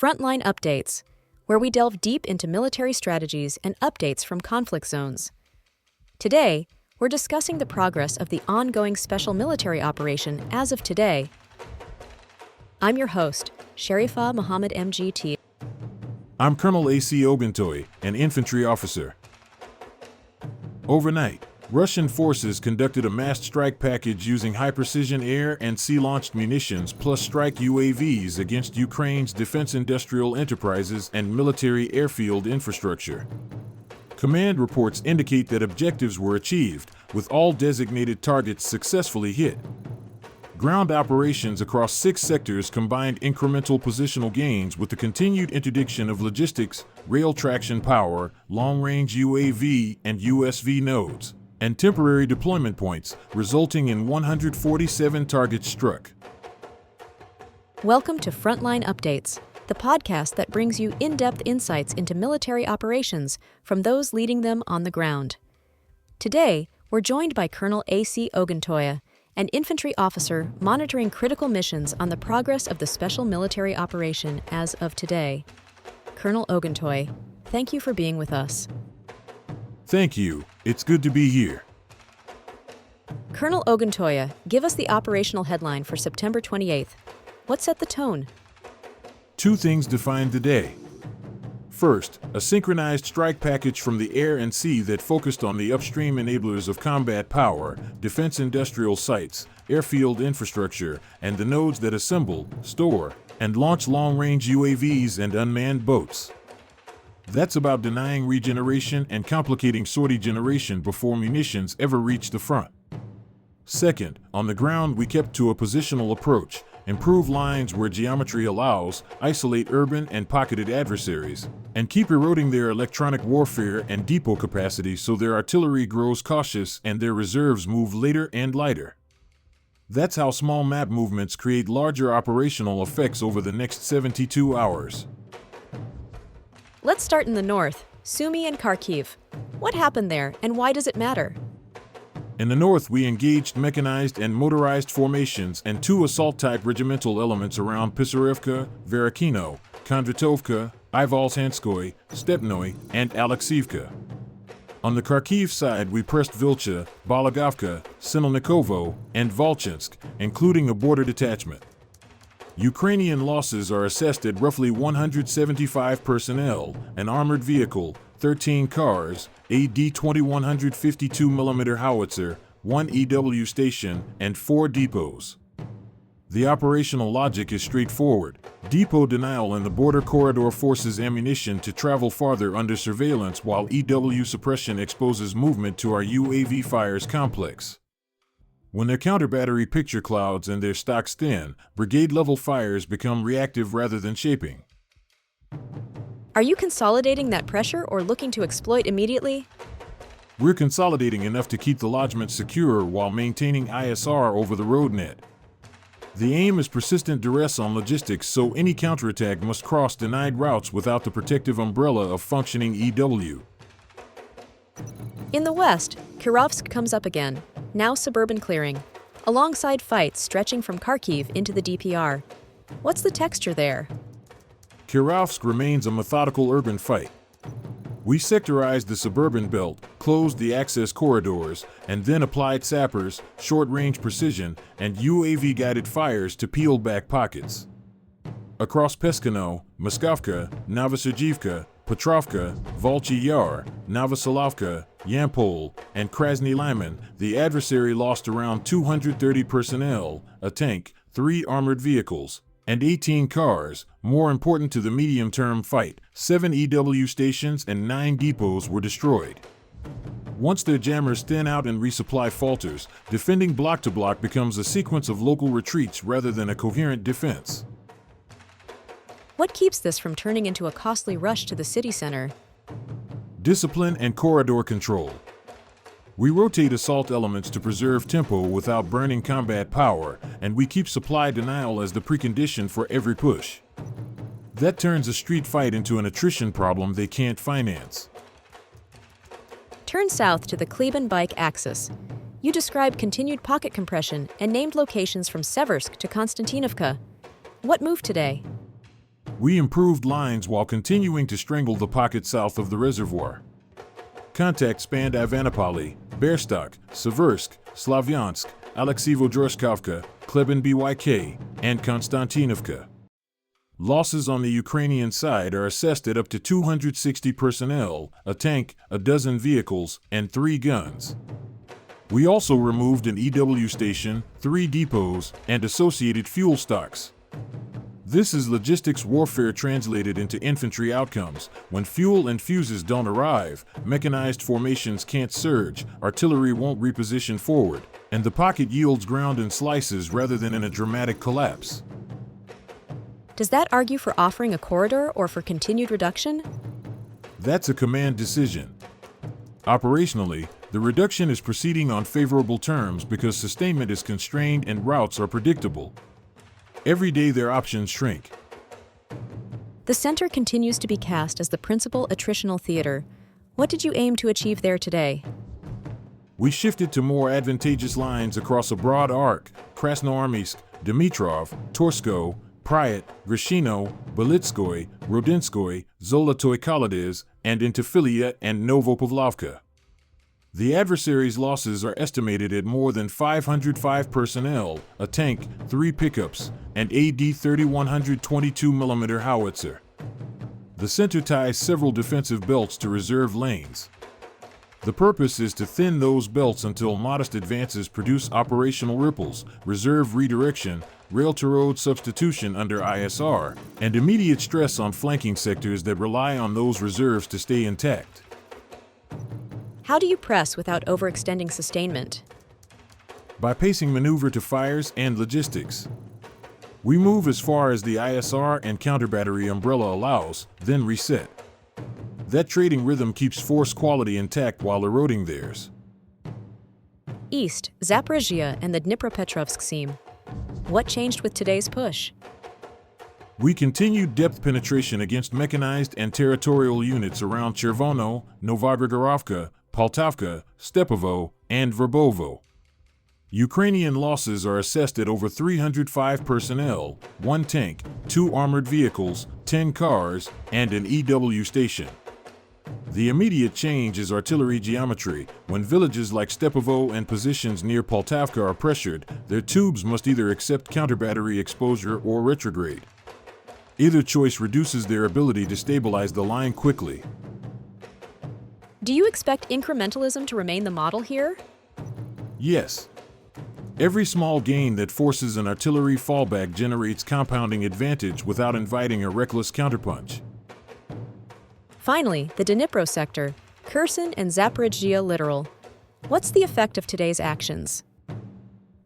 Frontline Updates, where we delve deep into military strategies and updates from conflict zones. Today, we're discussing the progress of the ongoing special military operation as of today. I'm your host, Sharifa Mohammed MGT. I'm Colonel A.C. Oguntoye, an infantry officer. Overnight, Russian forces conducted a massed strike package using high-precision air and sea-launched munitions plus strike UAVs against Ukraine's defense industrial enterprises and military airfield infrastructure. Command reports indicate that objectives were achieved, with all designated targets successfully hit. Ground operations across 6 sectors combined incremental positional gains with the continued interdiction of logistics, rail traction power, long-range UAV and USV nodes, and temporary deployment points, resulting in 147 targets struck. Welcome to Frontline Updates, the podcast that brings you in-depth insights into military operations from those leading them on the ground. Today, we're joined by Colonel A.C. Oguntoye, an infantry officer monitoring critical missions on the progress of the special military operation as of today. Colonel Oguntoye, thank you for being with us. Thank you. It's good to be here. Colonel Oguntoye, give us the operational headline for September 28th. What set the tone? 2 things defined the day. First, a synchronized strike package from the air and sea that focused on the upstream enablers of combat power, defense industrial sites, airfield infrastructure, and the nodes that assemble, store, and launch long-range UAVs and unmanned boats. That's about denying regeneration and complicating sortie generation before munitions ever reach the front. Second, on the ground we kept to a positional approach, improve lines where geometry allows, isolate urban and pocketed adversaries, and keep eroding their electronic warfare and depot capacity so their artillery grows cautious and their reserves move later and lighter. That's how small map movements create larger operational effects over the next 72 hours. Let's start in the north, Sumy and Kharkiv. What happened there, and why does it matter? In the north, we engaged mechanized and motorized formations and 2 assault-type regimental elements around Pisarevka, Verakino, Kondratovka, Ivalsanskoye, Stepnoy, and Alexievka. On the Kharkiv side, we pressed Vilcha, Balagovka, Sinelnikovo, and Volchansk, including a border detachment. Ukrainian losses are assessed at roughly 175 personnel, an armored vehicle, 13 cars, a D-21 52mm howitzer, 1 EW station, and 4 depots. The operational logic is straightforward. Depot denial in the border corridor forces ammunition to travel farther under surveillance while EW suppression exposes movement to our UAV fires complex. When their counter-battery picture clouds and their stocks thin, brigade-level fires become reactive rather than shaping. Are you consolidating that pressure or looking to exploit immediately? We're consolidating enough to keep the lodgement secure while maintaining ISR over the road net. The aim is persistent duress on logistics, so any counterattack must cross denied routes without the protective umbrella of functioning EW. In the west, Kirovsk comes up again, now Suburban clearing, alongside fights stretching from Kharkiv into the DPR. What's the texture there? Kirovsk remains a methodical urban fight. We sectorized the suburban belt, closed the access corridors, and then applied sappers, short-range precision, and UAV-guided fires to peel back pockets. Across Peskino, Moskovka, Novosergivka, Petrovka, Volchy Yar, Novosolovka, Yampol, and Krasny Lyman, the adversary lost around 230 personnel, a tank, 3 armored vehicles, and 18 cars. More important to the medium-term fight, 7 EW stations and 9 depots were destroyed. Once their jammers thin out and resupply falters, defending block-to-block becomes a sequence of local retreats rather than a coherent defense. What keeps this from turning into a costly rush to the city center? Discipline and corridor control. We rotate assault elements to preserve tempo without burning combat power, and we keep supply denial as the precondition for every push. That turns a street fight into an attrition problem they can't finance. Turn south to the Kleban-Byk axis. You describe continued pocket compression and named locations from Seversk to Konstantinovka. What moved today? We improved lines while continuing to strangle the pocket south of the reservoir. Contact spanned Ivanopoli, Berstok, Seversk, Slavyansk, Alexeyevo-Droshkovka, Kleban-Byk, and Konstantinovka. Losses on the Ukrainian side are assessed at up to 260 personnel, a tank, a dozen vehicles, and 3 guns. We also removed an EW station, 3 depots, and associated fuel stocks. This is logistics warfare translated into infantry outcomes. When fuel and fuses don't arrive, mechanized formations can't surge, artillery won't reposition forward, and the pocket yields ground in slices rather than in a dramatic collapse. Does that argue for offering a corridor or for continued reduction? That's a command decision. Operationally, the reduction is proceeding on favorable terms because sustainment is constrained and routes are predictable. Every day their options shrink. The center continues to be cast as the principal attritional theater. What did you aim to achieve there today? We shifted to more advantageous lines across a broad arc: Krasnoarmeysk, Dmitrov, Torsko, Pryat, Grishino, Belitskoy, Rodinskoy, Zolotoy Kolodez, and into Filia and Novopavlovka. The adversary's losses are estimated at more than 505 personnel, a tank, 3 pickups, and AD 3122mm howitzer. The center ties several defensive belts to reserve lanes. The purpose is to thin those belts until modest advances produce operational ripples, reserve redirection, rail-to-road substitution under ISR, and immediate stress on flanking sectors that rely on those reserves to stay intact. How do you press without overextending sustainment? By pacing maneuver to fires and logistics. We move as far as the ISR and counterbattery umbrella allows, then reset. That trading rhythm keeps force quality intact while eroding theirs. East, Zaporizhia and the Dnipropetrovsk seam. What changed with today's push? We continued depth penetration against mechanized and territorial units around Chervono, Novogrigorovka, Poltavka, Stepovo, and Verbovo. Ukrainian losses are assessed at over 305 personnel, 1 tank, 2 armored vehicles, 10 cars, and an EW station. The immediate change is artillery geometry. When villages like Stepovo and positions near Poltavka are pressured, their tubes must either accept counterbattery exposure or retrograde. Either choice reduces their ability to stabilize the line quickly. Do you expect incrementalism to remain the model here? Yes. Every small gain that forces an artillery fallback generates compounding advantage without inviting a reckless counterpunch. Finally, the Dnipro sector, Kherson and Zaporizhia littoral. What's the effect of today's actions?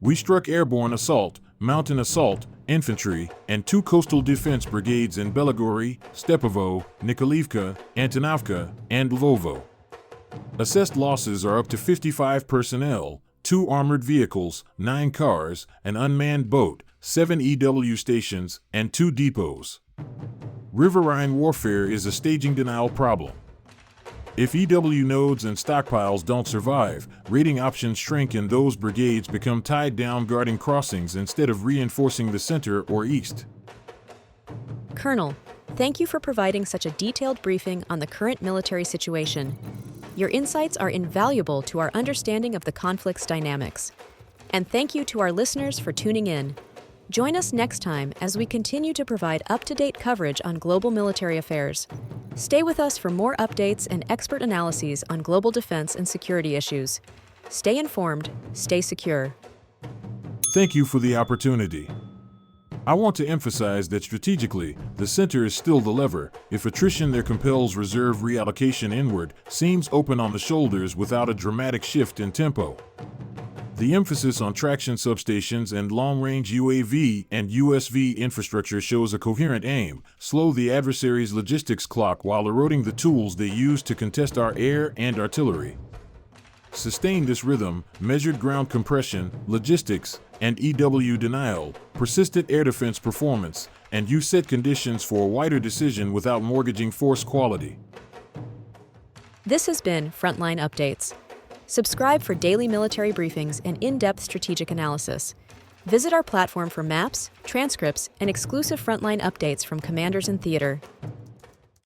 We struck airborne assault, mountain assault, infantry, and 2 coastal defense brigades in Belogori, Stepovo, Nikolaevka, Antonovka, and Lvovo. Assessed losses are up to 55 personnel, 2 armored vehicles, 9 cars, an unmanned boat, 7 EW stations, and 2 depots. Riverine warfare is a staging denial problem. If EW nodes and stockpiles don't survive, raiding options shrink and those brigades become tied down guarding crossings instead of reinforcing the center or east. Colonel, thank you for providing such a detailed briefing on the current military situation. Your insights are invaluable to our understanding of the conflict's dynamics. And thank you to our listeners for tuning in. Join us next time as we continue to provide up-to-date coverage on global military affairs. Stay with us for more updates and expert analyses on global defense and security issues. Stay informed, stay secure. Thank you for the opportunity. I want to emphasize that strategically, the center is still the lever. If attrition there compels reserve reallocation inward, seams open on the shoulders without a dramatic shift in tempo. The emphasis on traction substations and long-range UAV and USV infrastructure shows a coherent aim: slow the adversary's logistics clock while eroding the tools they use to contest our air and artillery. Sustain this rhythm: measured ground compression, logistics, and EW denial, persistent air defense performance, and you set conditions for a wider decision without mortgaging force quality. This has been Frontline Updates. Subscribe for daily military briefings and in-depth strategic analysis. Visit our platform for maps, transcripts, and exclusive Frontline updates from commanders in theater.